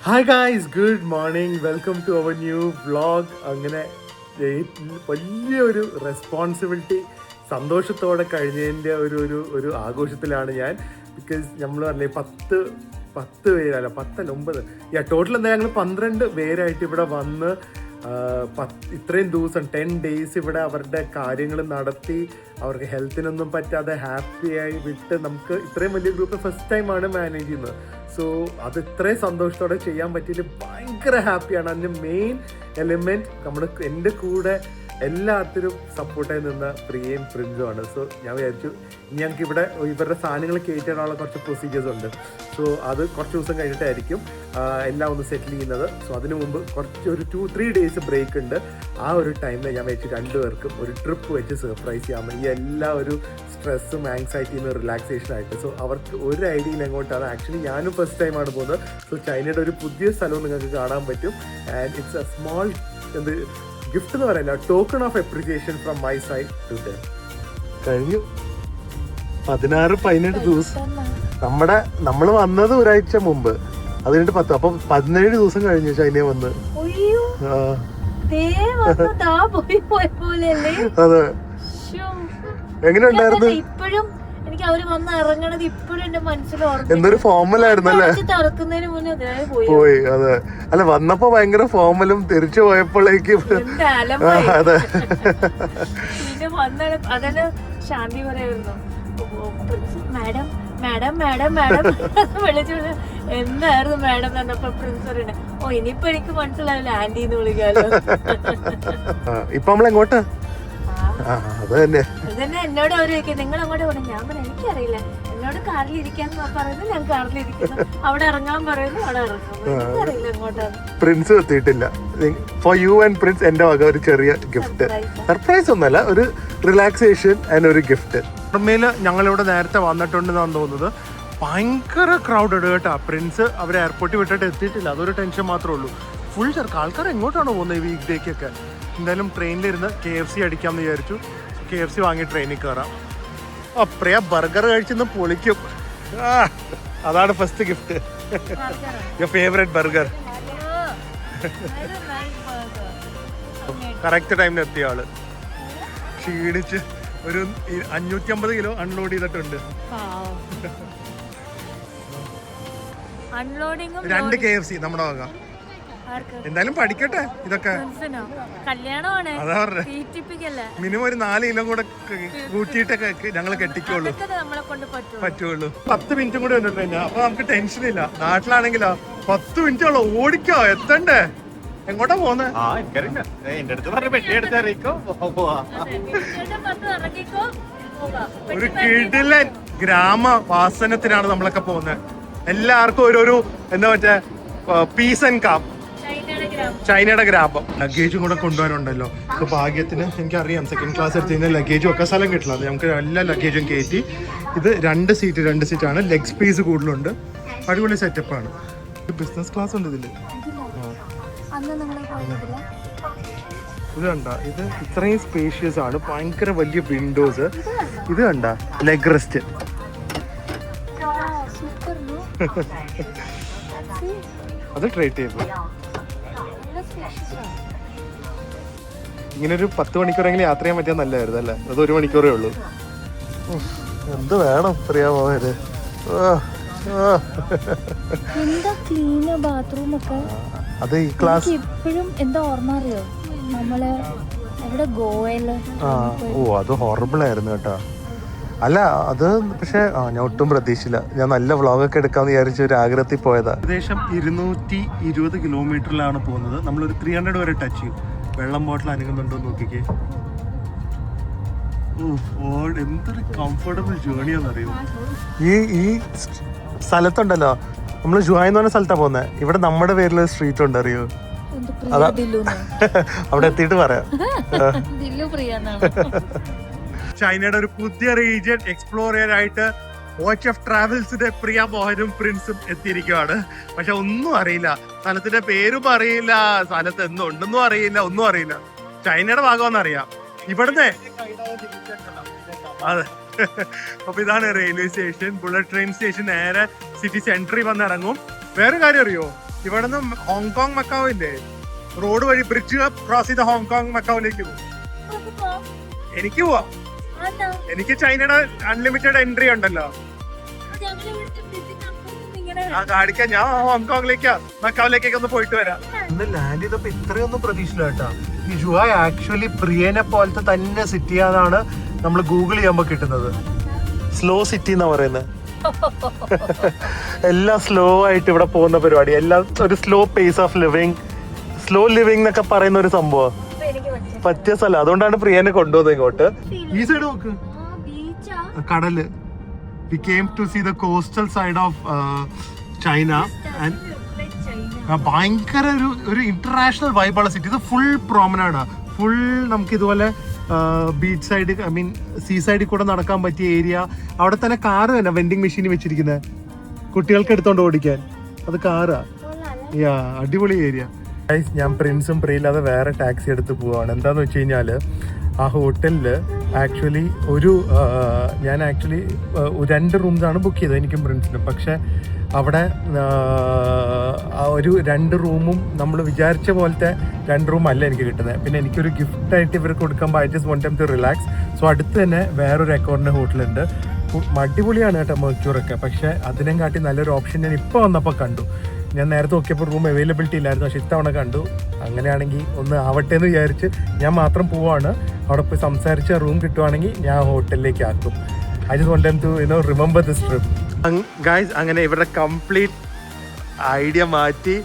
Hi guys, good morning, welcome to our new vlog. അങ്ങനെ വലിയൊരു responsibility സന്തോഷത്തോടെ കഴിഞ്ഞതിൻ്റെ ഒരു ആഘോഷത്തിലാണ് ഞാൻ. ബിക്കോസ് നമ്മൾ പറഞ്ഞേ പത്ത് പേരല്ല 9 ടോട്ടൽ എന്താ ഞങ്ങൾ 12 പേരായിട്ട് ഇവിടെ വന്ന് ഇത്രയും ദിവസം 10 days ഇവിടെ അവരുടെ കാര്യങ്ങൾ നടത്തി അവർക്ക് ഹെൽത്തിനൊന്നും പറ്റാതെ ഹാപ്പിയായി വിട്ട് നമുക്ക് ഇത്രയും വലിയ ഗ്രൂപ്പ് ഫസ്റ്റ് ടൈമാണ് മാനേജ് ചെയ്യുന്നത്. സോ അത് ഇത്രയും സന്തോഷത്തോടെ ചെയ്യാൻ പറ്റിയിട്ട് ഭയങ്കര ഹാപ്പിയാണ്. അതിൻ്റെ മെയിൻ എലിമെൻറ്റ് എൻ്റെ കൂടെ എല്ലാത്തിനും സപ്പോർട്ടായി നിന്ന പ്രിയയും പ്രിൻസുമാണ്. സോ ഞാൻ വിചാരിച്ചു ഞങ്ങൾക്ക് ഇവിടെ ഇവരുടെ സാധനങ്ങൾ കയറ്റാനുള്ള കുറച്ച് പ്രൊസീജിയേഴ്സ് ഉണ്ട്. സോ അത് കുറച്ച് ദിവസം കഴിഞ്ഞിട്ടായിരിക്കും എല്ലാം ഒന്ന് സെറ്റിൽ ചെയ്യുന്നത്. സോ അതിനു മുമ്പ് ഒരു 2-3 days ബ്രേക്ക് ഉണ്ട്. ആ ഒരു ടൈമിൽ ഞാൻ വെച്ച് രണ്ടുപേർക്കും ഒരു ട്രിപ്പ് വെച്ച് സർപ്രൈസ് ചെയ്യാമെന്ന്. ഈ എല്ലാ ഒരു സ്ട്രെസ്സും ആങ്സൈറ്റിയിൽ നിന്ന് റിലാക്സേഷൻ ആയിട്ട്. സോ അവർക്ക് ഒരു ഐഡിയയിൽ എങ്ങോട്ടാണ്. ആക്ച്വലി ഞാനും ഫസ്റ്റ് ടൈമാണ് പോകുന്നത്. സോ ചൈനയുടെ ഒരു പുതിയ സ്ഥലവും നിങ്ങൾക്ക് കാണാൻ പറ്റും. And it's a small gift എന്ന് പറയില്ല, token of appreciation from my side to them. കഴിഞ്ഞു 16-17 ദിവസം. നമ്മൾ വന്നത് ഒരാഴ്ച മുമ്പ്, അത് കഴിഞ്ഞിട്ട് 10, അപ്പൊ 17 ദിവസം കഴിഞ്ഞു ചൈനയിൽ വന്ന്. അതെ, എങ്ങനെ ഉണ്ടായിരുന്നു? ഇപ്പോഴും എനിക്ക് അവര് വന്ന് ഇറങ്ങണത് ഇപ്പോഴും എന്റെ മനസ്സിൽ എന്തൊരു ഫോമലായിരുന്നല്ലേ പോയി. അതെ, അല്ല വന്നപ്പോ ഭയങ്കര ഫോമലും തിരിച്ചു പോയപ്പോഴേക്കും അതെ. പിന്നെ വന്ന അതന്നെ ശാന്തി പറയായിരുന്നു, മാഡം മാഡം മാഡം മാഡം വിളിച്ചു. എന്തായിരുന്നു മാഡം എന്നപ്പോ പ്രിൻസ് പറയണേ, ഓ ഇനിയിപ്പോ എനിക്ക് മനസ്സിലാവില്ല ആന്റിന്ന് വിളിക്കാലോ. ഇപ്പൊ നമ്മളെങ്ങോട്ടാ? അതന്നെ എന്നോട് അവര് ചോദിക്കും നിങ്ങൾ അങ്ങോട്ട് പോകണം. ഞാൻ പറഞ്ഞു എനിക്കറിയില്ല, എന്നോട് കാറിൽ ഇരിക്കാൻ പറയുന്നു, ഞാൻ കാറിൽ ഇരിക്കുന്നു. അവിടെ ഇറങ്ങാൻ പറയുന്നു, അവിടെ ഇറങ്ങാൻ. എനിക്കറിയില്ല എങ്ങോട്ടാണ്. പ്രിൻസ് എത്തിയിട്ടില്ല. ഫോർ യു ആൻഡ് പ്രിൻസ് എന്റെ വക ഒരു ചെറിയ ഗിഫ്റ്റ്. സർപ്രൈസ് ഒന്നല്ല, ഒരു റിലാക്സേഷൻ ആൻഡ് ഒരു ഗിഫ്റ്റ്. പുറമേല് ഞങ്ങളിവിടെ നേരത്തെ വന്നിട്ടുണ്ടെന്നാണ് തോന്നുന്നത്. ഭയങ്കര ക്രൗഡഡ് കേട്ടാ. പ്രിൻസ് അവരെ എയർപോർട്ടിൽ വിട്ടിട്ട് എത്തിയിട്ടില്ല, അതൊരു ടെൻഷൻ മാത്രമേ ഉള്ളൂ. ഫുൾ ചെറുക്ക ആൾക്കാർ എങ്ങോട്ടാണ് പോകുന്നത് ഈ വീക്ക് ഡേക്കൊക്കെ. എന്തായാലും ട്രെയിനിലിരുന്ന് KFC അടിക്കാമെന്ന് വിചാരിച്ചു. KFC വാങ്ങി ട്രെയിനിൽ കയറാം. പ്രിയ ബർഗർ കഴിച്ചൊന്ന് പൊളിക്കും. അതാണ് first gift. Your favourite burger. Correct ടൈമിൽ എത്തിയ ആള് ക്ഷീണിച്ച് ഒരു 550 കിലോ അൺലോഡ് ചെയ്തിട്ടുണ്ട്. 2 KFC നമ്മുടെ വാങ്ങാം. എന്തായാലും പഠിക്കട്ടെ ഇതൊക്കെ. അതാ പറഞ്ഞെ, മിനിമം ഒരു 4 കിലോ കൂടെ കൂട്ടിയിട്ടൊക്കെ ഞങ്ങൾ കെട്ടിക്കുള്ളൂ, പറ്റുള്ളൂ. 10 മിനിറ്റും കൂടെ ഉണ്ട് ട്രെയിൻ. അപ്പൊ നമുക്ക് ടെൻഷൻ ഇല്ല. നാട്ടിലാണെങ്കിലോ 10 മിനിറ്റോളം ഓടിക്കോ, എത്തണ്ടേ. എങ്ങോട്ടാ പോന്നെ? ഒരു കിടിലൻ ഗ്രാമവാസനത്തിനാണ് നമ്മളൊക്കെ പോകുന്നത്. എല്ലാവർക്കും ഒരു എന്താ മറ്റേ പീസ് ആൻഡ് കാം. ചൈനയുടെ ഗ്രാമം. ലഗേജും കൂടെ കൊണ്ടുപോകാനുണ്ടല്ലോ. ഇപ്പൊ ഭാഗ്യത്തിന് എനിക്കറിയാം സെക്കൻഡ് ക്ലാസ് എടുത്ത് കഴിഞ്ഞാൽ ലഗേജ് ഒക്കെ സ്ഥലം കിട്ടില്ല. നമുക്ക് എല്ലാ ലഗേജും കയറ്റി. ഇത് 2 സീറ്റാണ്. ലെഗ് സ്പേസ് കൂടുതലുണ്ട്. അടിപൊളി സെറ്റപ്പാണ്. ബിസിനസ് ക്ലാസ് ഉണ്ട് ഇതില്. ഇത് കണ്ട, ഇത് ഇത്രയും സ്പേഷ്യസ് ആണ്. ഭയങ്കര വലിയ വിൻഡോസ്. ഇത് കണ്ട, ലെഗ് റെസ്റ്റ്. അത് ട്രൈ ടേബിൾ. ഇങ്ങനെ ഒരു 10 മണിക്കൂറെങ്കിലും യാത്ര ചെയ്യാൻ പറ്റിയാൽ നല്ലതായിരുന്നു അല്ലേ. അത് 1 മണിക്കൂറേ ഉള്ളൂ. എന്ത് വേണം അറിയാമോ ഇത്. അത് ഈ ക്ലാസ് ഇപ്പോഴും എന്താ ഓർമ്മ അറിയോ, നമ്മള് എവിടെ ഗോവയില്. അത് ഹൊറബിൾ ആയിരുന്നു കേട്ടോ. അല്ല അത് പക്ഷെ ഞാൻ ഒട്ടും പ്രതീക്ഷിച്ചില്ല. ഞാൻ നല്ല വ്ളോഗൊക്കെ എടുക്കാമെന്ന് വിചാരിച്ച ഒരു ആഗ്രഹത്തിൽ പോയതാ. ഏകദേശം 220 കിലോമീറ്ററിലാണ് പോകുന്നത്. നമ്മളൊരു 300 വരെ ടച്ച് ചെയ്യും. വെള്ളം ബോട്ടിൽ അനങ്ങുന്നുണ്ടോ നോക്കിക്കേ. എന്തൊരു കംഫർട്ടബിൾ ജേർണിയാന്നറിയോ. ഈ സ്ഥലത്തുണ്ടല്ലോ, നമ്മൾ ജുഹായ് എന്ന് പറഞ്ഞ സ്ഥലത്താണ് പോകുന്നത്. ഇവിടെ നമ്മുടെ പേരിൽ സ്ട്രീറ്റ് ഉണ്ട്, അറിയോ? അതാ അവിടെ എത്തിയിട്ട് പറയാം. ചൈനയുടെ ഒരു പുതിയ റീജിയൻ എക്സ്പ്ലോർ ചെയ്യാനായിട്ട് OHF ട്രാവൽസിന്റെ പ്രിയ മോഹനും പ്രിൻസും എത്തിയിരിക്കുകയാണ്. പക്ഷെ ഒന്നും അറിയില്ല, സ്ഥലത്തിന്റെ പേരും അറിയില്ല, സ്ഥലത്ത് എന്തുണ്ടെന്നും അറിയില്ല, ഒന്നും അറിയില്ല. ചൈനയുടെ ഭാഗമെന്ന് അറിയാം ഇവിടുന്ന്. അതെ, അപ്പൊ ഇതാണ് railway station. Bullet train station. നേരെ സിറ്റി സെന്ററിൽ വന്ന് ഇറങ്ങും. വേറെ കാര്യം അറിയോ, ഇവിടെ നിന്ന് ഹോങ്കോങ് മക്കാവ് ഇല്ലേ, റോഡ് വഴി ബ്രിഡ്ജ് ക്രോസ് ചെയ്ത് ഹോങ്കോങ് മക്കാവിലേക്ക് പോകും. എനിക്ക് പോവാം. എനിക്ക് ചൈനയുടെ അൺലിമിറ്റഡ് എൻട്രി ഉണ്ടല്ലോ. ആ കാണിക്കാൻ ഞാൻ ഹോങ്കോങ്ങിലേക്കാ മക്കാവിലേക്കൊക്കെ ഒന്ന് പോയിട്ട് വരാം. ഇന്ന് ലാൻഡ് ചെയ്തപ്പോ ഇത്രയൊന്നും പ്രതീക്ഷിച്ചില്ല കേട്ടാ. ഈ ജുവായ് ആക്ച്വലി പ്രിയനെ പോലത്തെ തന്നെ സിറ്റിയാണെന്നാണ് നമ്മൾ ഗൂഗിൾ ചെയ്യുമ്പോൾ കിട്ടുന്നത്. സ്ലോ സിറ്റി എന്നാ പറയുന്നത്. എല്ലാം സ്ലോ ആയിട്ട് ഇവിടെ പോകുന്ന പരിപാടി, എല്ലാം ഒരു slow pace of living, slow living എന്നൊക്കെ പറയുന്ന ഒരു സംഭവം പറ്റിയ സ്ഥലം. അതുകൊണ്ടാണ് പ്രിയനെ കൊണ്ടുവന്നത് ഇങ്ങോട്ട്. ഈ സൈഡ് നോക്ക്, കടല്. We came to see the coastal side of China and ഭയങ്കര ഒരു ഇന്റർനാഷണൽ വൈബുള്ള സിറ്റി. ഇത് ഫുൾ പ്രോമനാണ്, ഫുൾ നമുക്ക് ഇതുപോലെ beach side, I mean sea സൈഡിൽ കൂടെ നടക്കാൻ പറ്റിയ ഏരിയ. അവിടെ തന്നെ കാറ് തന്നെ വെൻഡിങ് മെഷീൻ വെച്ചിരിക്കുന്നത് കുട്ടികൾക്ക് എടുത്തോണ്ട് ഓടിക്കാൻ. അത് കാറാ. യാ, അടിപൊളി ഏരിയ. ഞാൻ പ്രിൻസും പ്രിയില്ലാതെ വേറെ ടാക്സി എടുത്ത് പോവാണ്. എന്താന്ന് വെച്ച് കഴിഞ്ഞാല് ആ ഹോട്ടലില് ആക്ച്വലി ഞാൻ ആക്ച്വലി 2 റൂംസാണ് ബുക്ക് ചെയ്തത് എനിക്കും പ്രിൻസിനും. പക്ഷെ അവിടെ ഒരു 2 റൂമും നമ്മൾ വിചാരിച്ച പോലത്തെ 2 റൂം അല്ല എനിക്ക് കിട്ടുന്നത്. പിന്നെ എനിക്കൊരു ഗിഫ്റ്റായിട്ട് ഇവർക്ക് കൊടുക്കുമ്പോൾ I just want them to relax. So അടുത്ത് തന്നെ വേറൊരു അക്കോർഡിൻ്റെ ഹോട്ടലുണ്ട്. അടിപൊളിയാണ് കേട്ടോ മെർക്യൂറൊക്കെ. പക്ഷെ അതിനെ കാട്ടി നല്ലൊരു ഓപ്ഷൻ ഞാൻ ഇപ്പോൾ വന്നപ്പോൾ കണ്ടു. ഞാൻ നേരത്തെ നോക്കിയപ്പോൾ റൂം അവൈലബിലിറ്റി ഇല്ലായിരുന്നു, പക്ഷെ ഇത്തവണ കണ്ടു. അങ്ങനെയാണെങ്കിൽ ഒന്ന് ആവട്ടെ എന്ന് വിചാരിച്ച് ഞാൻ മാത്രം പോവാണ്. അവിടെ പോയി സംസാരിച്ച റൂം കിട്ടുവാണെങ്കിൽ ഞാൻ ഹോട്ടലിലേക്ക് ആക്കും. I just want them to remember this trip. Guys, അങ്ങനെ ഇവരുടെ കംപ്ലീറ്റ് ഐഡിയ മാറ്റി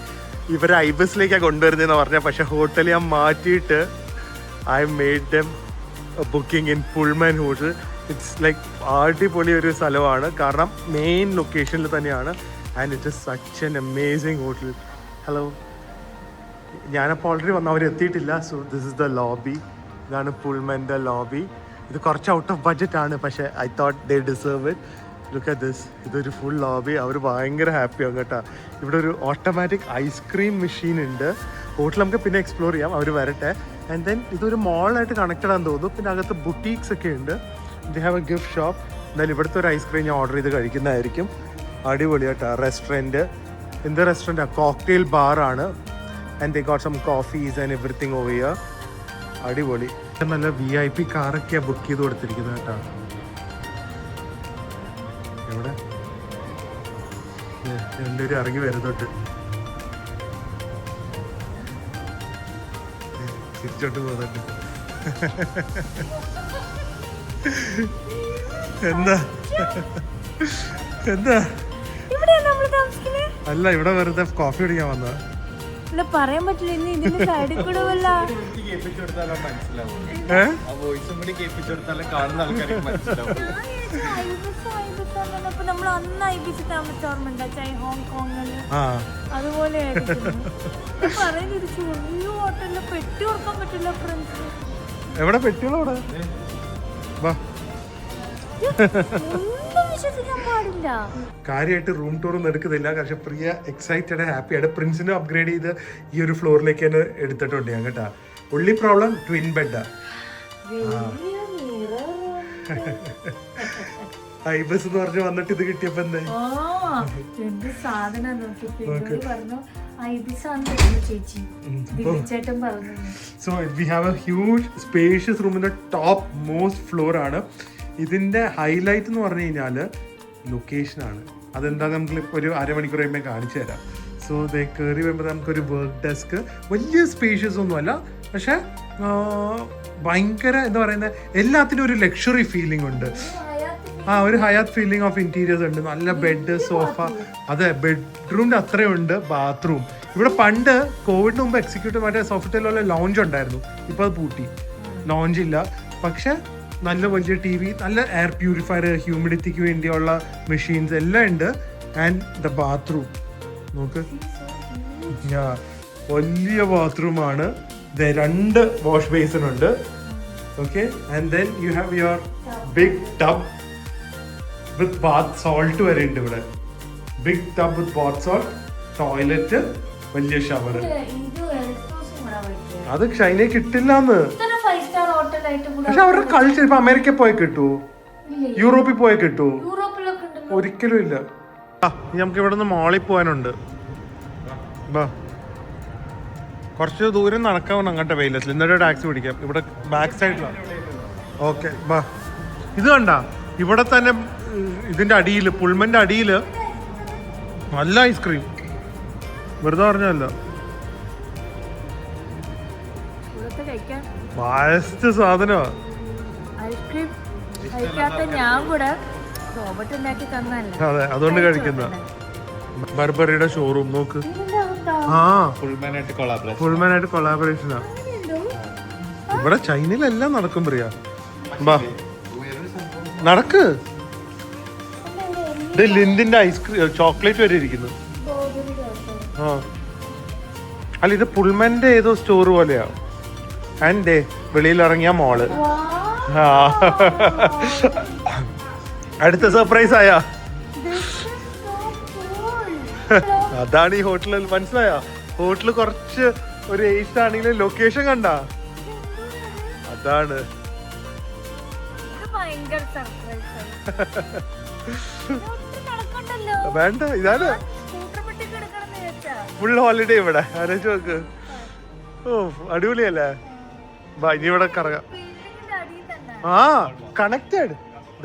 ഇവരെ ഐബസിലേക്കാണ് കൊണ്ടുവരുന്നതെന്ന് പറഞ്ഞാൽ, പക്ഷെ ഹോട്ടൽ ഞാൻ മാറ്റിയിട്ട് I made dum booking in Pullman hotel. It's like അടിപൊളി ഒരു സ്ഥലമാണ്, കാരണം മെയിൻ ലൊക്കേഷനിൽ തന്നെയാണ്. And it is such an amazing hotel. Hello, ഞാനപ്പോൾ ഓൾറെഡി വന്നു, അവർ എത്തിയിട്ടില്ല. So this is the lobby. ഇതാണ് പുൾമാൻ്റെ ലോബി. ഇത് കുറച്ച് ഔട്ട് ഓഫ് ബഡ്ജറ്റ് ആണ്, പക്ഷേ I thought they deserve it. Look at this. ഇതൊരു ഫുൾ ലോബി. അവർ ഭയങ്കര ഹാപ്പിയാകും കേട്ടോ. ഇവിടെ ഒരു ഓട്ടോമാറ്റിക് ഐസ്ക്രീം മെഷീൻ ഉണ്ട്. ഹോട്ടൽ നമുക്ക് പിന്നെ എക്സ്പ്ലോർ ചെയ്യാം, അവർ വരട്ടെ. ആൻഡ് ദെൻ ഇതൊരു മോളായിട്ട് കണക്റ്റഡ് ആണെന്ന് തോന്നുന്നു. പിന്നെ അകത്ത് ബുട്ടീക്സ് ഒക്കെ ഉണ്ട്. They have A gift shop. എന്നാലും ഇവിടുത്തെ ഒരു ഐസ്ക്രീം ഞാൻ ഓർഡർ ചെയ്ത് കഴിക്കുന്നതായിരിക്കും. അടിപൊളി കേട്ടോ. റെസ്റ്റോറൻറ്റ്, എന്ത് റെസ്റ്റോറൻറ്റാണ്, കോക്ടെയിൽ ബാറാണ്. And they got some coffees and everything over here. അടിപൊളി. നല്ല VIP കാറൊക്കെയാണ് ബുക്ക് ചെയ്ത് കൊടുത്തിരിക്കുന്നത് കേട്ടോ. എവിടെ രണ്ടുപേരും ഇറങ്ങി വരുന്നുണ്ട്. തിരിച്ചോട്ട് പോകുന്നുണ്ട്. എന്താ എന്താ അല്ല, ഇവിടെ വെറുതെ കോഫി കുടിക്കാൻ വന്നതാ. പറയാൻ പറ്റില്ല, ഇനി ഇതിന്റെ സൈഡിൽ കൂടെ വല്ല നമ്മൾ അന്ന് ഐബിസി താമസിച്ച ഓർമ്മ ഹോങ്കോങ്ങില്, അതുപോലെ പറയുന്നൊരു ചെറിയ ഹോട്ടലില് പെട്ടി കൊടുക്കാൻ പറ്റില്ല ഫ്രണ്ട്സ്. എവിടെ പെട്ടികളോടെ കാര്യമായിട്ട് റൂം ടൂർ ഒന്നും എടുക്കുന്നില്ല. പക്ഷെ പ്രിയ എക്സൈറ്റഡ് ഹാപ്പിയാണ്. പ്രിൻസിനെ അപ്ഗ്രേഡ് ചെയ്ത് ഈ ഒരു ഫ്ലോറിലേക്ക് തന്നെ എടുത്തിട്ടുണ്ട് ഞാൻ കേട്ടാ. ഉള്ളി പ്രോബ്ലം ട്വിൻ ബെഡാ. ഐബസ് എന്ന് പറഞ്ഞ് വന്നിട്ട് ഇത് കിട്ടിയപ്പോ എന്താ so we have A huge spacious റൂമിന്റെ ടോപ്പ് മോസ്റ്റ് ഫ്ലോർ ആണ്. ഇതിന്റെ ഹൈലൈറ്റ് എന്ന് പറഞ്ഞു കഴിഞ്ഞാൽ ലൊക്കേഷനാണ്. അതെന്താ നമുക്ക് ഇപ്പോൾ ഒരു അരമണിക്കൂർ കഴിയുമ്പോൾ കാണിച്ചു തരാം. സോ ദേ കയറി വരുമ്പോൾ നമുക്കൊരു വർക്ക് ഡെസ്ക്, വലിയ സ്പേഷ്യസ് ഒന്നുമല്ല, പക്ഷെ ഭയങ്കര എന്താ പറയുന്നത്, എല്ലാത്തിനും ഒരു ലക്ഷറി ഫീലിംഗ് ഉണ്ട്. ഒരു ഹയാത്ത് ഫീലിംഗ് ഓഫ് ഇന്റീരിയേഴ്സ് ഉണ്ട്. നല്ല ബെഡ്, സോഫ. അതെ, ബെഡ്റൂമിന്റെ അത്രയും ഉണ്ട്. ബാത്റൂം ഇവിടെ പണ്ട് കോവിഡിന് മുമ്പ് എക്സിക്യൂട്ടീവ് മറ്റേ സോഫ്റ്റ്വെയറിലുള്ള ലോഞ്ച് ഉണ്ടായിരുന്നു. ഇപ്പോൾ അത് പൂട്ടി, ലോഞ്ച് ഇല്ല. പക്ഷെ നല്ല വലിയ TV, നല്ല എയർ പ്യൂരിഫയർ, ഹ്യൂമിഡിറ്റിക്ക് വേണ്ടിയുള്ള മെഷീൻസ് എല്ലാം ഉണ്ട്. ആൻഡ് ദ ബാത്റൂം നോക്ക്, വലിയ ബാത്റൂമാണ്. 2 വാഷ് ബേസിൻ ഉണ്ട്. Okay, and then you have your big tub with bath salt വരെ ഉണ്ട് ഇവിടെ. Big tub with bath salt, toilet, വലിയ ഷവർ. അത് ചൈനയിൽ കിട്ടില്ലാന്ന്. പക്ഷെ അവരുടെ കൾച്ചർ ഇപ്പൊ അമേരിക്കയിൽ പോയി കിട്ടുമോ, യൂറോപ്പിൽ പോയി കിട്ടുമോ? ഒരിക്കലും ഇല്ല. നമുക്ക് ഇവിടെ നിന്ന് മോളിൽ പോകാനുണ്ട്. ബാ കുറച്ച് ദൂരം നടക്കാവുന്ന അങ്ങോട്ടെ വെയിലത്തിൽ എന്നിട്ട് ടാക്സി പിടിക്കാം. ഇവിടെ ബാക്ക് സൈഡിലാണ്. ഓക്കെ ബാ. ഇത് കണ്ട ഇവിടെ തന്നെ ഇതിൻ്റെ അടിയിൽ പുൾമൻ്റെ അടിയിൽ നല്ല ഐസ്ക്രീം. വെറുതെ പറഞ്ഞല്ലോ, ബെസ്റ്റ് സാധനമാണ്. ഐസ്ക്രീം കഴിക്കാത്ത ഞാൻ കൂടെ റോബർട്ട് ഉണ്ടാക്കി തന്നല്ല. അതെ, അതുകൊണ്ട് കഴിക്കുന്ന ബർബറിയുടെ ഷോറൂം നോക്ക്. ആ ഫുൾമാനായിട്ട് കൊളാബറേഷനാ. ഇവിടെ ചൈനയിലെല്ലാം നടക്കും പ്രിയ. ബാ നടക്ക്. ലിന്തിന്റെ ഐസ്ക്രീം ചോക്ലേറ്റ് വരെ ഇരിക്കുന്നു. ആ അല്ല, ഇത് പുൾമാന്റെ ഏതോ സ്റ്റോർ പോലെയാ. ആൻഡ് വെളിയിൽ ഇറങ്ങിയ മോള്. അടുത്ത സർപ്രൈസ് ആയാ. അതാണ് ഈ ഹോട്ടലിൽ. മനസ്സിലായ ഹോട്ടല് കുറച്ച് ഒരു ഏസ്റ്റ് ആണെങ്കിലും ലൊക്കേഷൻ കണ്ട അതാണ്. വേണ്ട, ഇതാണ് ഫുൾ ഹോളിഡേ ഇവിടെ. ആലോചിച്ച് നോക്ക്. ഓ അടിപൊളിയല്ലേ. ഇനി ഇവിടെ കറങ്ങാം. ആ കണക്റ്റഡ്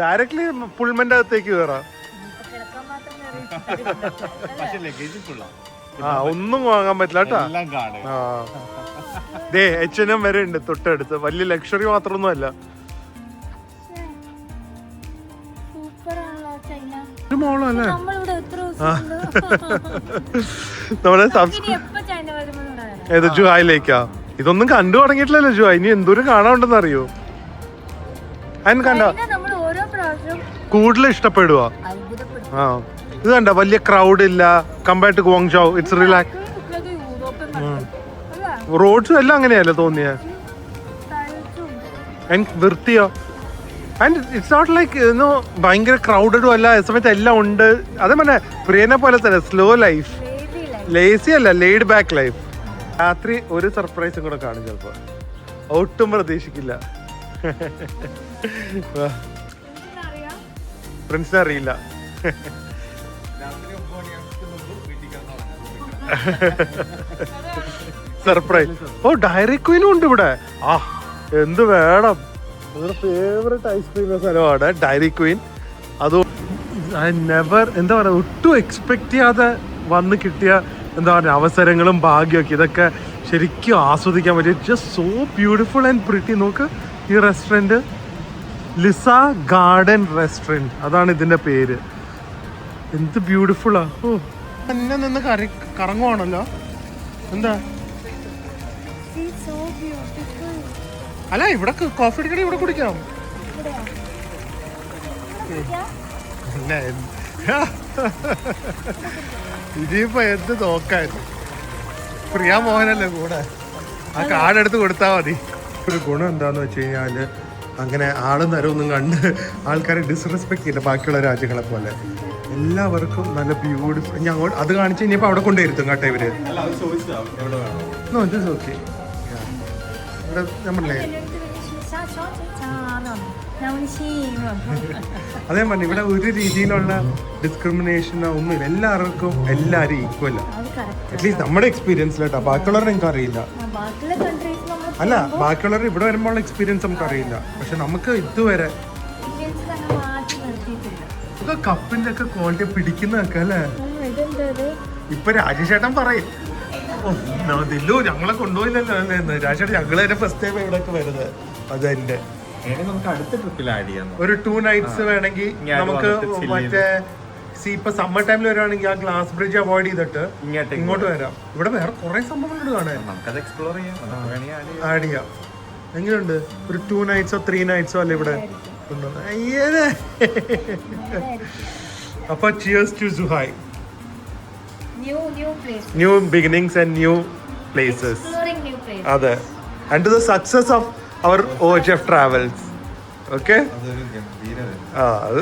ഡയറക്ട്ലി പുൾമന്റെ അകത്തേക്ക് കയറാം. ആ ഒന്നും വാങ്ങാൻ പറ്റില്ല കേട്ടാ. ആ ദേ H&M വരെ ഉണ്ട് തൊട്ടടുത്ത്. വലിയ ലക്ഷറി മാത്രമൊന്നും അല്ല. മോളോ അല്ലേ നമ്മുടെ ഏത് ജുഹായിലേക്കാ? ഇതൊന്നും കണ്ടു തുടങ്ങിയിട്ടില്ലല്ലോ ജുഹായ്. ഇനി എന്തോരം കാണാനുണ്ടെന്ന് അറിയോ? അതിന് കണ്ട കൂടുതൽ ഇഷ്ടപ്പെടുക. ആ ഇത് കണ്ട വലിയ ക്രൗഡ് ഇല്ല compared to Guangzhou. It's relax. റോഡ്സും എല്ലാം അങ്ങനെയല്ലേ തോന്നിയ. വൃത്തിയോ. ആൻഡ് ഇറ്റ്സ് നോട്ട് ലൈക്ക് ഭയങ്കര ക്രൗഡഡും അല്ല. ആ സമയത്ത് എല്ലാം ഉണ്ട്. അതേ പറഞ്ഞ പ്രിയനെ പോലെ തന്നെ സ്ലോ ലൈഫ്. ലേസി അല്ല, ലെയ്ഡ് ബാക്ക് ലൈഫ്. രാത്രി ഒരു സർപ്രൈസും കൂടെ കാണും ചിലപ്പോ. ഒട്ടും പ്രതീക്ഷിക്കില്ല. ഫ്രണ്ട്സിനെ അറിയില്ല. സർപ്രൈസ്. ഓ ഡയറി ക്വീനും ഉണ്ട് ഇവിടെ. ആ എന്ത് വേണം. ഫേവറേറ്റ് ഐസ്ക്രീം സ്ഥലമാണ് ഡയറി ക്വീൻ. അത് ഐ നെവർ എന്താ പറയുക ഒട്ടും എക്സ്പെക്ട് ചെയ്യാതെ വന്ന് കിട്ടിയ എന്താ പറയുക അവസരങ്ങളും ഭാഗ്യമൊക്കെ. ഇതൊക്കെ ശരിക്കും ആസ്വദിക്കാൻ പറ്റും. Just so beautiful and pretty. നോക്ക് ഈ റെസ്റ്റോറൻറ്റ് ലിസ ഗാർഡൻ റെസ്റ്റോറൻറ്റ്, അതാണ് ഇതിൻ്റെ പേര്. എന്ത് ബ്യൂട്ടിഫുള്ളാ. ഓ തന്നെ നിന്ന് കറങ്ങുവാണല്ലോ. എന്താ അല്ല ഇവിടെ കോഫി അടിക്കണേ ഇവിടെ കുടിക്കാം. ഇനിയിപ്പോ എന്ത് നോക്കായിരുന്നു. പ്രിയ മോഹനല്ലേ കൂടെ. ആ കാർഡ് എടുത്ത് കൊടുത്താൽ മതി. ഒരു ഗുണം എന്താന്ന് വെച്ച് കഴിഞ്ഞാല് അങ്ങനെ ആളും തരമൊന്നും കണ്ട് ആൾക്കാരെ ഡിസ്റെസ്പെക്ട് ചെയ്യില്ല. ബാക്കിയുള്ള രാജ്യങ്ങളെ പോലെ എല്ലാവർക്കും നല്ല ബ്യൂട്ടിഫുൾ. ഞാൻ അത് കാണിച്ച് കഴിഞ്ഞപ്പോ അവിടെ കൊണ്ടുവരുത്തും കേട്ടോ ഇവര്. ഓക്കെ ഇവിടെ നമ്മളല്ലേ അതേ പറഞ്ഞു. ഇവിടെ ഒരു രീതിയിലുള്ള ഡിസ്ക്രിമിനേഷനോ ഒന്നുമില്ല. എല്ലാവർക്കും എല്ലാവരും ഈക്വൽ. അറ്റ്ലീസ്റ്റ് നമ്മുടെ എക്സ്പീരിയൻസിലാട്ടോ. ബാക്കിയുള്ളവരെ എനിക്ക് അറിയില്ല. അല്ല ബാക്കിയുള്ളവർ ഇവിടെ വരുമ്പോൾ എക്സ്പീരിയൻസ് നമുക്ക് അറിയില്ല. പക്ഷെ നമുക്ക് ഇതുവരെ കപ്പിന്റെ ഒക്കെ ക്വാളിറ്റി പിടിക്കുന്നതൊക്കെ അല്ലേ. ഇപ്പൊ രാജേഷേട്ടൻ പറയും ദില്ലു ഞങ്ങളെ കൊണ്ടുപോയില്ലല്ലോ എന്ന്. രാജേട്ടൻ ഞങ്ങള് തന്നെ ഫസ്റ്റ് ടൈം ഇവിടെ ഒക്കെ വരുന്നത്. അതെന്റെ നമുക്ക് അടുത്ത ട്രിപ്പിൽ ആഡ് ചെയ്യാം. ഒരു 2 nights വേണമെങ്കിൽ നമുക്ക് മറ്റേ ഇപ്പൊ സമ്മർ ടൈമിൽ വരുവാണെങ്കിൽ ആ ഗ്ലാസ് ബ്രിഡ്ജ് അവോയ്ഡ് ചെയ്തിട്ട് ഇങ്ങോട്ട് വരാം. ഇവിടെ വേറെ കുറെ സംഭവങ്ങൾ കാണാൻ. നമുക്കത് എക്സ്പ്ലോർ ചെയ്യാം, ആഡ് ചെയ്യാം. എങ്ങനെയുണ്ട് ഒരു 2 nights 3 nights അല്ലേ ഇവിടെ. അപ്പൊ cheers to Zhuhai. New beginnings and new places. അതെ. And to the success of our OHF travels. Okay. ആ അത്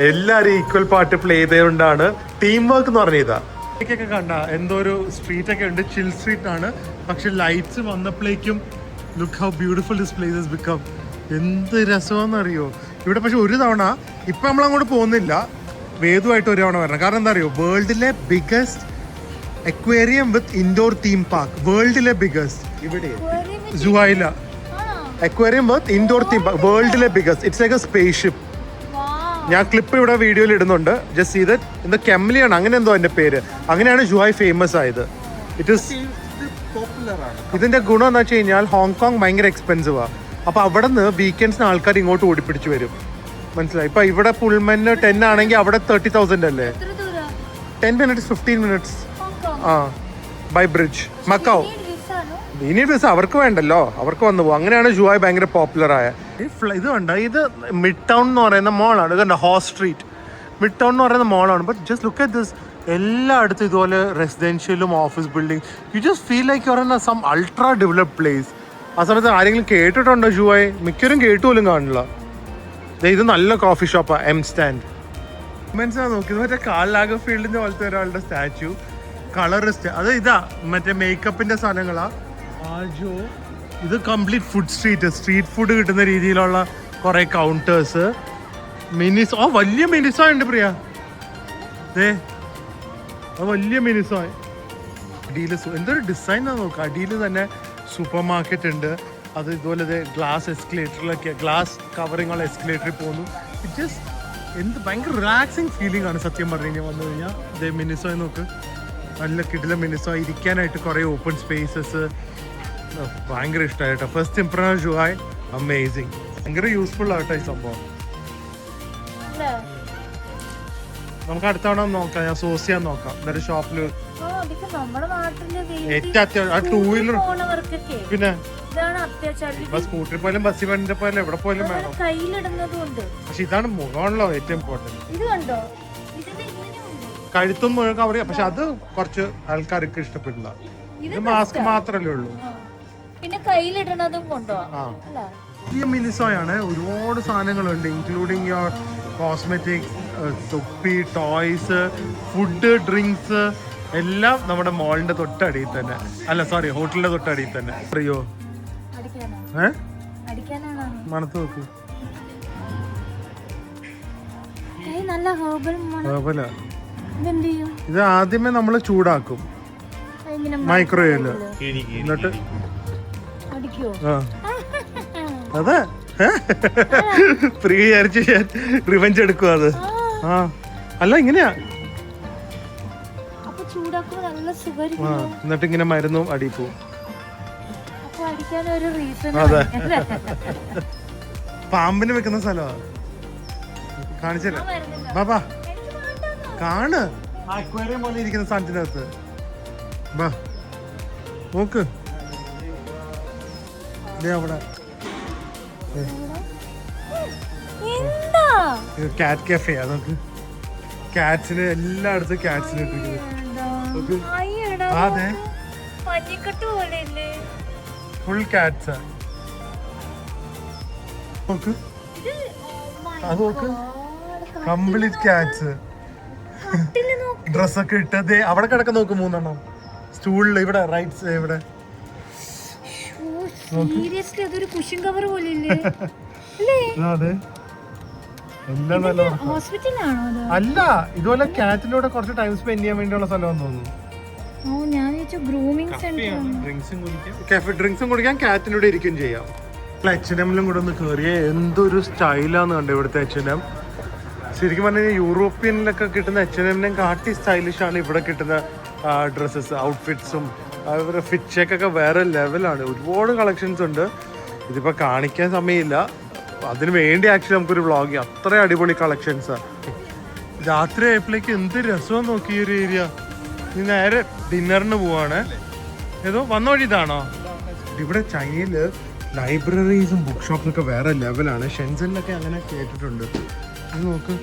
എല്ലാരും ഈക്വൽ പാർട്ട് പ്ലേ ചെയ്തുകൊണ്ടാണ് ടീം വർക്ക് എന്ന് പറഞ്ഞതാ. ഒക്കെ കണ്ട എന്തോ ഒരു സ്ട്രീറ്റ് ഒക്കെ ഉണ്ട്. ചിൽ സ്ട്രീറ്റ് ആണ്. പക്ഷെ ലൈറ്റ്സ് വന്നപ്പോഴേക്കും look how beautiful this places become. എന്ത് രസമാണെന്നറിയോ ഇവിടെ. പക്ഷെ ഒരു തവണ ഇപ്പൊ നമ്മൾ അങ്ങോട്ട് പോകുന്നില്ല. വേദുമായിട്ട് ഒരു തവണ വരണം. കാരണം എന്താ അറിയോ വേൾഡിലെ biggest aquarium with indoor theme park, വേൾഡിലെ ബിഗസ്റ്റ്. ഇവിടെ ജുവൈല aquarium with indoor theme park, വേൾഡിലെ biggest. It's like a space ship. ഞാൻ ക്ലിപ്പ് ഇവിടെ വീഡിയോയിൽ ഇടുന്നുണ്ട്. ജസ്റ്റ് ഇത് എന്താ കെംലിയാണ് അങ്ങനെ എന്തോ എൻ്റെ പേര്. അങ്ങനെയാണ് ജുവൈ ഫേമസ് ആയത്. ഇറ്റ് ഇസ് പോപ്പുലർ ആണ്. ഇതിന്റെ ഗുണം എന്ന് വെച്ച് കഴിഞ്ഞാൽ ഹോങ്കോങ് ഭയങ്കര എക്സ്പെൻസീവാണ്. അപ്പോൾ അവിടെ നിന്ന് വീക്കെൻഡ്സിന് ആൾക്കാർ ഇങ്ങോട്ട് ഓടിപ്പിടിച്ച് വരും. മനസ്സിലായി? ഇപ്പൊ ഇവിടെ പുൾമെന് 10 ആണെങ്കിൽ അവിടെ 30,000 അല്ലേ? 10 minutes 15 minutes ആ ബൈ ബ്രിഡ്ജ് മക്കാവ്. ഇനി വിസ അവർക്ക് വേണ്ടല്ലോ, അവർക്ക് വന്നു പോകും. അങ്ങനെയാണ് ജുവായ് ഭയങ്കര പോപ്പുലർ ആയ. ഇത് കണ്ട, ഇത് മിഡ് ടൗൺ എന്ന് പറയുന്ന മോളാണ്. ഇത് കണ്ട ഹോസ് സ്ട്രീറ്റ് മിഡ് ടൗൺ എന്ന് പറയുന്ന മോളാണ്. But just look at this, എല്ലായിടത്തും ഇതുപോലെ റെസിഡൻഷ്യലും office building. You just feel like you are in some ultra developed place. ആ സമയത്ത് ആരെങ്കിലും കേട്ടിട്ടുണ്ടോ ജുവായ്? മിക്കവരും കേട്ടുപോലും കാണില്ല. ഇത് നല്ല കോഫി ഷോപ്പാണ്, എം സ്റ്റാൻഡ്. മനസ്സിലാ നോക്കിയത് മറ്റേ കാൾ ലാഗർഫീൽഡിന്റെ പോലത്തെ ഒരാളുടെ സ്റ്റാച്യു, കളറിസ്റ്റ്. അത് ഇതാ മറ്റേ മേക്കപ്പിന്റെ സാധനങ്ങളാ. ആജോ ഇത് കംപ്ലീറ്റ് ഫുഡ് സ്ട്രീറ്റ് ഫുഡ് കിട്ടുന്ന രീതിയിലുള്ള കുറെ കൗണ്ടേഴ്സ്. മിനിസോ വലിയ മിനിസോ ഉണ്ട് പ്രിയ. വലിയ മിനിസോ അടിയിൽ എന്തൊരു ഡിസൈൻ ആ നോക്കുക. അടിയിൽ തന്നെ സൂപ്പർ മാർക്കറ്റ് ഉണ്ട്. അത് ഇതുപോലെ ഗ്ലാസ് എസ്കലേറ്ററിലൊക്കെ, ഗ്ലാസ് കവറിങ് ഉള്ള എസ്കലേറ്ററിൽ പോകുന്നു. ഇറ്റ് ജസ്റ്റ് എന്ത് ഭയങ്കര റിലാക്സിങ് ഫീലിംഗ് ആണ് സത്യം പറഞ്ഞു കഴിഞ്ഞാൽ വന്നു കഴിഞ്ഞാൽ. ഇതേ മിനിസോ നോക്ക്, നല്ല കിടില മിനിസോ. ഇരിക്കാനായിട്ട് കുറേ ഓപ്പൺ സ്പേസസ്. ഭയങ്കര ഇഷ്ടമായിട്ടോ. First impression Zhuhai amazing. ഭയങ്കര യൂസ്ഫുൾ ആട്ടോ ഈ സംഭവം. നമുക്ക് അടുത്ത തവണ നോക്കാം. ഞാൻ സോസിയാൻ നോക്കാം എന്നൊരു ഷോപ്പിൽ. ഏറ്റവും അത്യാവശ്യം 2 വീലർ പിന്നെ സ്കൂട്ടറിൽ പോയാലും ബസ്സിൽ പോയാലും എവിടെ പോയാലും വേണം. പക്ഷെ ഇതാണ് മുഖമാണല്ലോ ഏറ്റവും ഇമ്പോർട്ടന്റ്. കഴുത്തും മുഴുവൻ കവർ ചെയ്യാം. പക്ഷെ അത് കുറച്ച് ആൾക്കാർക്ക് ഇഷ്ടപ്പെടില്ല. ഇത് മാസ്ക് മാത്രല്ലേ ഉള്ളൂ. പിന്നെ കയ്യിലിടണതും കൊണ്ടുപോകാം. മിനിസോയാണ്. ഒരുപാട് സാധനങ്ങളുണ്ട്, ഇൻക്ലൂഡിങ് യുവർ കോസ്മെറ്റിക്സ്, തൊപ്പി, ടോയ്സ്, ഫുഡ്, ഡ്രിങ്ക്സ് എല്ലാം നമ്മുടെ മോളിന്റെ തൊട്ടടിയിൽ തന്നെ. അല്ല സോറി, ഹോട്ടലിന്റെ തൊട്ടടിയിൽ തന്നെ. അറിയോ? മണത്ത് നോക്ക്. ഇത് ആദ്യമേ നമ്മള് ചൂടാക്കും മൈക്രോവേവില്. എന്നിട്ട് അതെ ഫ്രീ വിചാരിച്ച് ഞാൻ റിവെഞ്ച് എടുക്കും. അത് ആ അല്ല ഇങ്ങനെയാ. എന്നിട്ട് ഇങ്ങനെ മരുന്നും അടി പോവും. അതെ, പാമ്പിന് വെക്കുന്ന സ്ഥലമാ. കാണിച്ചല്ലേ ബാബാ, കാണ്. അക്വേറിയം പോലെ ഇരിക്കുന്ന സാധനത്തിനകത്ത് ബാ നോക്ക്. അവിടെ കാറ്റ് കഫേ. അതൊക്കെ കാറ്റ്സിന് എല്ലായിടത്തും കാറ്റ്സിന് ഇട്ടിരിക്കുന്നത്. അതെ, ഫുൾ കാറ്റ്സാ. നോക്ക്, അത് നോക്ക്, കംപ്ലീറ്റ് കാറ്റ്സ്. ഡ്രസ്സൊക്കെ ഇട്ടത് അവിടെ കിടക്കാൻ നോക്ക്. 3 എണ്ണം സ്റ്റൂളിൽ ഇവിടെ റൈറ്റ് ഇവിടെ. അതെ, എല്ലാം നല്ല. അല്ല, ഇതുപോലെ കാറ്റിന്റെ കൂടെ കുറച്ച് ടൈം സ്പെൻഡ് ചെയ്യാൻ വേണ്ടിയുള്ള സ്ഥലമാണെന്ന് തോന്നുന്നു. ഡ്രിങ്ക്സും കുടിക്കാൻ കാറ്റിന്റെ കൂടെ ഇരിക്കും ചെയ്യാം. H&Mലും കൂടെ ഒന്ന് കയറിയ എന്തൊരു സ്റ്റൈലാന്ന് കണ്ടു ഇവിടുത്തെ H&M. ശരിക്കും പറഞ്ഞാൽ യൂറോപ്യനിലൊക്കെ കിട്ടുന്ന H&Mനെ കാട്ടി സ്റ്റൈലിഷ് ആണ് ഇവിടെ കിട്ടുന്ന ഡ്രസ്സസ്, ഔട്ട്ഫിറ്റ്സും. അവരുടെ ഫിറ്റ് ചെക്കൊക്കെ വേറെ ലെവലാണ്. ഒരുപാട് കളക്ഷൻസ് ഉണ്ട്. ഇതിപ്പോൾ കാണിക്കാൻ സമയമില്ല. അതിന് വേണ്ടി ആക്ച്വലി നമുക്കൊരു വ്ളോഗ് ചെയ്യാം. അത്ര അടിപൊളി കളക്ഷൻസാണ്. രാത്രി ആയപ്പോഴേക്ക് എന്ത് രസമാണ് നോക്കി ഈ ഒരു ഏരിയ. നീ നേരെ ഡിന്നറിന് പോവാണ്. ഏതോ വന്ന വഴി ഇതാണോ? ഇവിടെ ചൈനയില് ലൈബ്രറീസും ബുക്ക് ഷോപ്സൊക്കെ വേറെ ലെവലാണ്. ഷെൻസണിലൊക്കെ അങ്ങനെ കേട്ടിട്ടുണ്ട്. ഇത് നോക്ക്,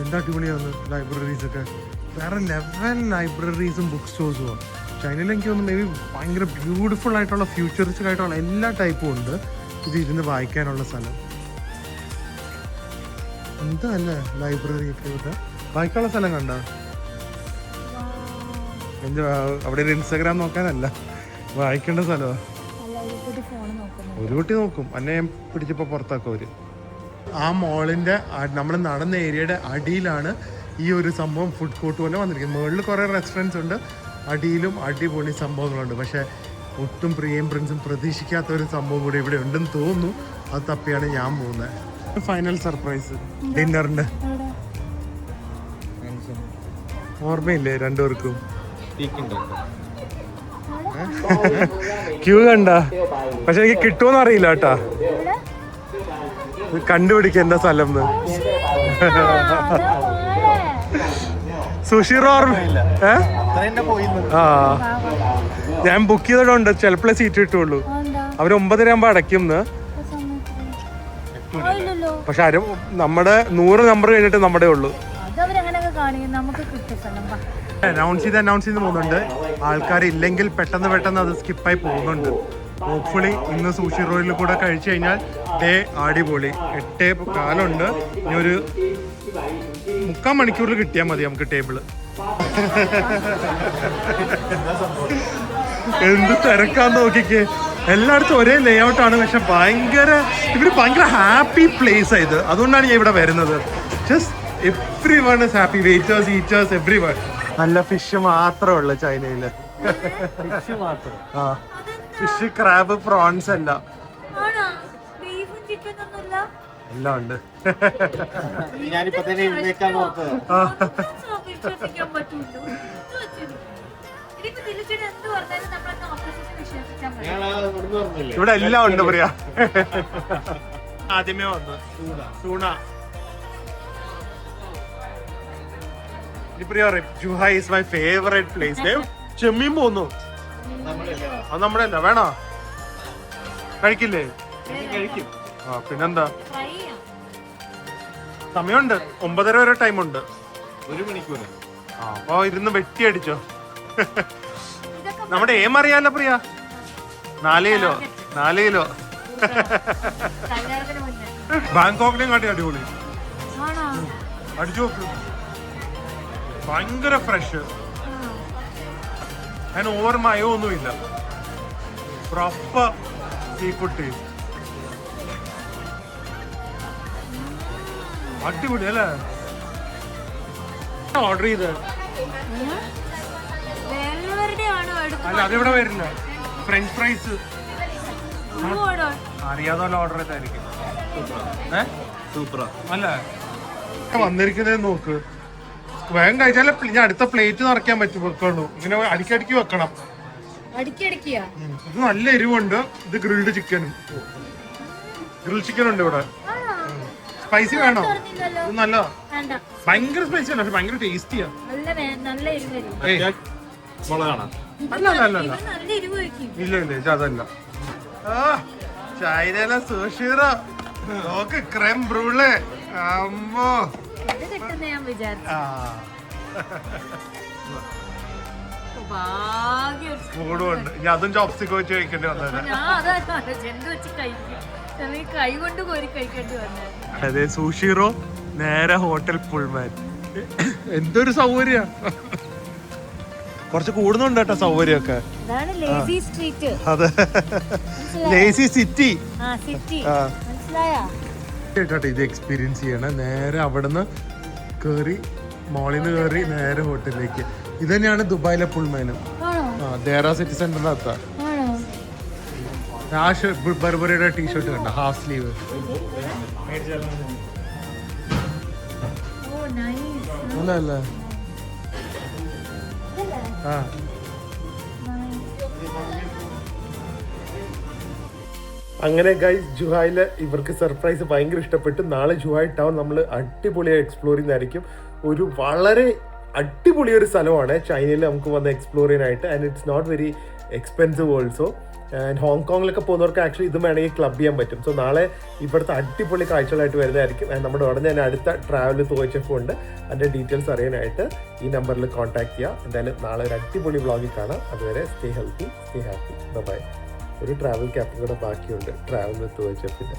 എന്താ അടിപൊളിയാണ് ലൈബ്രറീസൊക്കെ. വേറെ ലെവൽ ലൈബ്രറീസും ബുക്ക് സ്റ്റോഴ്സും. ചൈനയിൽ എനിക്ക് തോന്നുന്നു മേ ബി ഭയങ്കര ബ്യൂട്ടിഫുൾ ആയിട്ടുള്ള ഫ്യൂച്ചറിസ്റ്റിക് ആയിട്ടുള്ള എല്ലാ ടൈപ്പും ഉണ്ട്. ഇത് ഇരുന്ന് വായിക്കാനുള്ള സ്ഥലം. എന്താ അല്ലേ ലൈബ്രറി ഒക്കെ ഇവിടെ വായിക്കാനുള്ള സ്ഥലം കണ്ട. അവിടെ ഒരു ഇൻസ്റ്റാഗ്രാം നോക്കാനല്ല, വായിക്കേണ്ട സ്ഥലമാണ്. ഒരു കുട്ടി നോക്കും, എന്നെ ഞാൻ പിടിച്ചപ്പോൾ പുറത്താക്കും അവര്. ആ മോളിൻ്റെ നമ്മൾ നടന്ന ഏരിയയുടെ അടിയിലാണ് ഈ ഒരു സംഭവം ഫുഡ് കോർട്ട് പോലെ വന്നിരിക്കുന്നത്. മുകളിൽ കുറേ റെസ്റ്റോറൻറ്റ്സ് ഉണ്ട്. അടിയിലും അടിപൊളി സംഭവങ്ങളുണ്ട്. പക്ഷെ ഒട്ടും പ്രിയയും പ്രിൻസും പ്രതീക്ഷിക്കാത്ത ഒരു സംഭവം കൂടി ഇവിടെ ഉണ്ടെന്ന് തോന്നുന്നു. അത് തപ്പിയാണ് ഞാൻ പോകുന്നത്. ഫൈനൽ സർപ്രൈസ് ഡിന്നറിന്റെ ഓർമ്മയില്ലേ രണ്ടുപേർക്കും? ക്യൂ കണ്ട, പക്ഷെ എനിക്ക് കിട്ടുമെന്ന് അറിയില്ല കേട്ടാ. കണ്ടുപിടിക്ക എന്താ സ്ഥലം സുഷിറോ ഓർമ്മയില്ല. ആ ഞാൻ ബുക്ക് ചെയ്തിട്ടുണ്ട്, ചിലപ്പോഴേ സീറ്റ് കിട്ടുള്ളൂ. അവര് 9:30 ആകുമ്പോ അടയ്ക്കും. പക്ഷെ ആരും നമ്മുടെ 100 നമ്പർ കഴിഞ്ഞിട്ട് നമ്മുടെ ഉള്ളൂ. അനൗൺസ് ചെയ്ത് പോകുന്നുണ്ട്. ആൾക്കാർ ഇല്ലെങ്കിൽ പെട്ടെന്ന് അത് സ്കിപ്പായി പോകുന്നുണ്ട്. ഹോപ്പ്ഫുള്ളി ഇന്ന് സൂഷി റോയിൽ കൂടെ കഴിച്ചു കഴിഞ്ഞാൽ ഡേ അടിപൊളി. 8:15 ഇനി ഒരു 3/4 മണിക്കൂറിൽ കിട്ടിയാൽ മതി നമുക്ക് ടേബിള്. എന്ത് തിരക്കാന്ന് നോക്കിക്കേ, എല്ലായിടത്തും ഒരേ ലേ ഔട്ടാണ്. പക്ഷെ ഇവര് ഭയങ്കര ഹാപ്പി പ്ലേസ് ആയത്. അതുകൊണ്ടാണ് ഞാൻ ഇവിടെ വരുന്നത്. Just everyone is happy, waiters, eaters, everyone. നല്ല ഫിഷ് മാത്രമേ ഉള്ളു ചൈനയില്. ആ ഫിഷ്, ക്രാബ്, പ്രോൺസ് എല്ലാം എല്ലാം ഉണ്ട്. ഇവിടെ എല്ലാം ഉണ്ട് പ്രിയ. ആദ്യമേ വന്നു സൂണ. Zhuhai is my favourite place. ചെമ്മീൻ പോന്നു. അത് നമ്മുടെ അല്ല, വേണോ? കഴിക്കില്ലേ? ആ പിന്നെന്താ, സമയമുണ്ട്. 9:30 വരെ ടൈമുണ്ട്. 1 മണിക്കൂർ. ആ അപ്പൊ ഇരുന്ന് വെട്ടി അടിച്ചോ. നമ്മുടെ ഏം അറിയാലോ പ്രിയ. 4 കിലോ. ബാങ്കോക്കിനെയും കാട്ടി അടിപൊളി. അടിച്ചു നോക്ക്, ഭയങ്കര ഫ്രഷ്. ഞാൻ ഓവർ മയമൊന്നുമില്ല. Proper sea food taste. അടിപൊളി അല്ലേ? ഓർഡർ ചെയ്ത് അല്ല, അതിവിടെ വരില്ല. ഫ്രഞ്ച് ഫ്രൈസ് അറിയാതെ ഓർഡർ ചെയ്തായിരിക്കും. സൂപ്പറാ അല്ലേ? വന്നിരിക്കുന്നത് നോക്ക്. വേഗം കഴിച്ചാലേ ഞാൻ അടുത്ത പ്ലേറ്റ് നിറയ്ക്കാൻ പറ്റും. വെക്കുള്ളൂ. ഇങ്ങനെ അടിക്കടിക്ക് വെക്കണം. ഇത് നല്ല എരിവുണ്ട്. ഇത് ഗ്രിൽഡ് ചിക്കനും. ഗ്രിൽ ചിക്കൻ ഉണ്ട് ഇവിടെ. സ്പൈസി വേണോ? ഇത് നല്ല ഭയങ്കര സ്പൈസി ആണ്, പക്ഷെ ഭയങ്കര ടേസ്റ്റിയാ. ഇല്ല അതല്ല. ചൈനയിലെ സുഷിറ നോക്ക്, ക്രെം ബ്രൂളെ. അമ്മോ ചൂടുണ്ട്. ഇനി അതും ചോപ്സ്റ്റിക് വെച്ച് കഴിക്കേണ്ടി വന്നത്. അതെ, സുഷിറോ നേരെ ഹോട്ടൽ പുൾമാൻ. എന്തൊരു സൗകര്യ. കുറച്ച് കൂടുന്നുണ്ട് കേട്ടോ സൗകര്യമൊക്കെ. അതെ, ലേസി സിറ്റി. കേട്ടോ ഇത് എക്സ്പീരിയൻസ് ചെയ്യണം. നേരെ അവിടുന്ന് കേറി, മോളിൽ നിന്ന് കേറി നേരെ ഹോട്ടലിലേക്ക്. ഇത് തന്നെയാണ് ദുബായിലെ പുൾമാനും. ദേറ സിറ്റി സെന്ററിനകത്താ. ആ ബർബറിയുടെ ടീഷർട്ട് കണ്ട, ഹാഫ് സ്ലീവ്. അല്ല ആ അങ്ങനെ ഗൈസ്, ജുഹായില് ഇവർക്ക് സർപ്രൈസ് ഭയങ്കര ഇഷ്ടപ്പെട്ടു. നാളെ ജുഹായ് ടൗൺ നമ്മൾ അടിപൊളിയായി എക്സ്പ്ലോർ ചെയ്യുന്നതായിരിക്കും. ഒരു വളരെ അടിപൊളി ഒരു സ്ഥലമാണ് ചൈനയിൽ നമുക്ക് വന്ന് എക്സ്പ്ലോർ ചെയ്യാനായിട്ട്. And it's not very expensive also. And ഹോങ്കോങ്ങിലൊക്കെ പോകുന്നവർക്ക് ആക്ച്വലി ഇതും വേണമെങ്കിൽ ക്ലബ് ചെയ്യാൻ പറ്റും. സോ നാളെ ഇവിടുത്തെ അടിപൊളി കാഴ്ചകളായിട്ട് വരുന്നതായിരിക്കും. ആൻഡ് നമ്മുടെ ഉടനെ തന്നെ അടുത്ത ട്രാവൽ തോച്ചഫ് ഉണ്ട്. അതിൻ്റെ ഡീറ്റെയിൽസ് അറിയാനായിട്ട് ഈ നമ്പറിൽ കോൺടാക്ട് ചെയ്യുക. എന്തായാലും നാളെ ഒരു അടിപൊളി വ്ളോഗിൽ കാണാം. അതുവരെ stay healthy, stay happy, bye. ഒരു ട്രാവൽ ക്യാപ്പും കൂടെ ബാക്കിയുണ്ട്, ട്രാവൽ വിത്ത് തോച്ചഫിൻ്റെ.